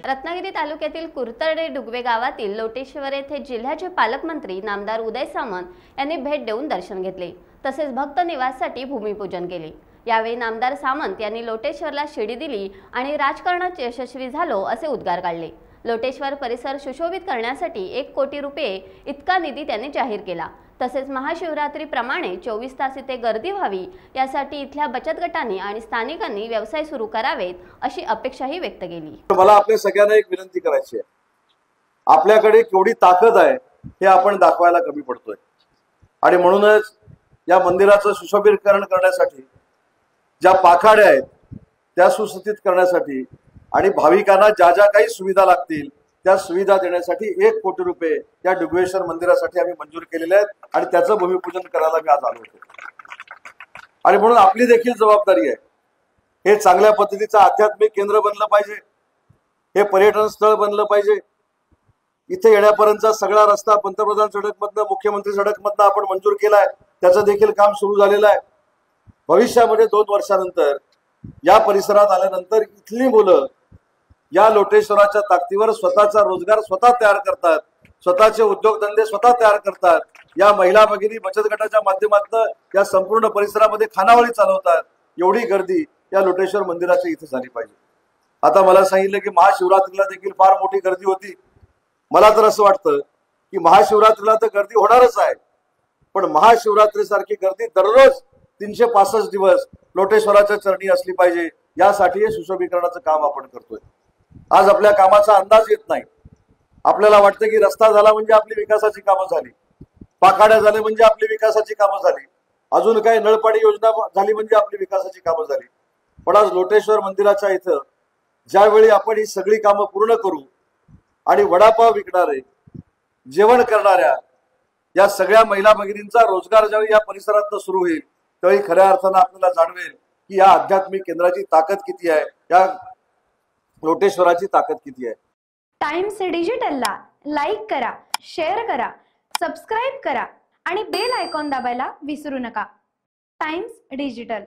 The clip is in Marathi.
रत्नागिरी तालुक्यातील कुरतर्डे डुगवे गावातील लोटेश्वर येथे जिल्ह्याचे पालकमंत्री नामदार उदय सामंत यांनी भेट देऊन दर्शन घेतले। तसेच भक्त निवाससाठी भूमिपूजन केले। यावेळी नामदार सामंत यांनी लोटेश्वरला शिडी दिली आणि राजकारणात यशस्वी झालो असे उद्गार काढले। लोटेश्वर परिसर सुशोभित करण्यासाठी 1 कोटी रुपये इतका निधी त्यांनी जाहीर केला। तसेच महाशिवरात्रीप्रमाणे 24 तास इथे गर्दी व्हावी यासाठी इथल्या बचत गटांनी आणि स्थानिकांनी व्यवसाय सुरू करावेत अशी अपेक्षाही व्यक्त केली। मला आपल्या सगळ्यांना एक विनंती करायची आहे, आपल्याकडे केवढी ताकद आहे हे आपण दाखवायला कमी पडतोय आणि म्हणूनच या मंदिराचं सुशोभीकरण करण्यासाठी ज्या पाखाड्या आहेत त्या सुस्थितीत करण्यासाठी आणि भाविकांना ज्या ज्या काही सुविधा लागतील त्या सुविधा देण्यासाठी 1 कोटी रुपये या डुगवेश्वर मंदिरासाठी आम्ही मंजूर केलेले आहेत आणि त्याचं भूमिपूजन करायला मी आज आलो होतो। आणि म्हणून आपली देखील जबाबदारी आहे, हे चांगल्या पद्धतीचं आध्यात्मिक केंद्र बनलं पाहिजे, हे पर्यटन स्थळ बनलं पाहिजे। इथे येण्यापर्यंतचा सगळा रस्ता पंतप्रधान सडकमधनं मुख्यमंत्री सडकमधनं आपण मंजूर केलाय, त्याचं देखील काम सुरू झालेलं आहे। भविष्यामध्ये 2 वर्षानंतर या परिसरात आल्यानंतर इथली मुलं या लोटेश्वराच्या ताकदीवर स्वतःचा रोजगार स्वतः तयार करतात, स्वतःचे उद्योगधंदे स्वतः तयार करतात। या महिला भगिनी बचत गटाच्या माध्यमातून या संपूर्ण परिसरामध्ये खानावळी चालवतात। एवढी गर्दी या लोटेश्वर मंदिराच्या इथे झाली पाहिजे। आता मला सांगितलं की महाशिवरात्रीला देखील फार मोठी गर्दी होती। मला तर असं वाटतं की महाशिवरात्रीला तर गर्दी होणारच आहे, पण महाशिवरात्रीसारखी गर्दी दररोज 365 दिवस लोटेश्वराच्या चरणी असली पाहिजे, यासाठी हे सुशोभीकरणाचं काम आपण करतोय। आज आपल्या कामाचा अंदाज येत नाही। आपल्याला वाटतं की रस्ता झाला म्हणजे आपली विकासाची कामं झाली, पाखाड्या झाले म्हणजे आपली विकासाची कामं झाली, अजून काही नळपाणी योजना झाली म्हणजे आपली विकासाची कामं झाली। पण आज लोटेश्वर मंदिराच्या इथं ज्यावेळी आपण ही सगळी कामं पूर्ण करू आणि वडापाव विकणारे, जेवण करणाऱ्या या सगळ्या महिला भगिनींचा रोजगार ज्यावेळी या परिसरात सुरू होईल त्यावेळी खऱ्या अर्थानं आपल्याला जाणवेल की या आध्यात्मिक केंद्राची ताकद किती आहे, या लोटेश्वराची ताकद किती आहे। टाइम्स डिजिटलला लाईक करा, शेअर करा, सबस्क्राइब करा आणि बेल आयकॉन दाबायला विसरू नका। Times digital.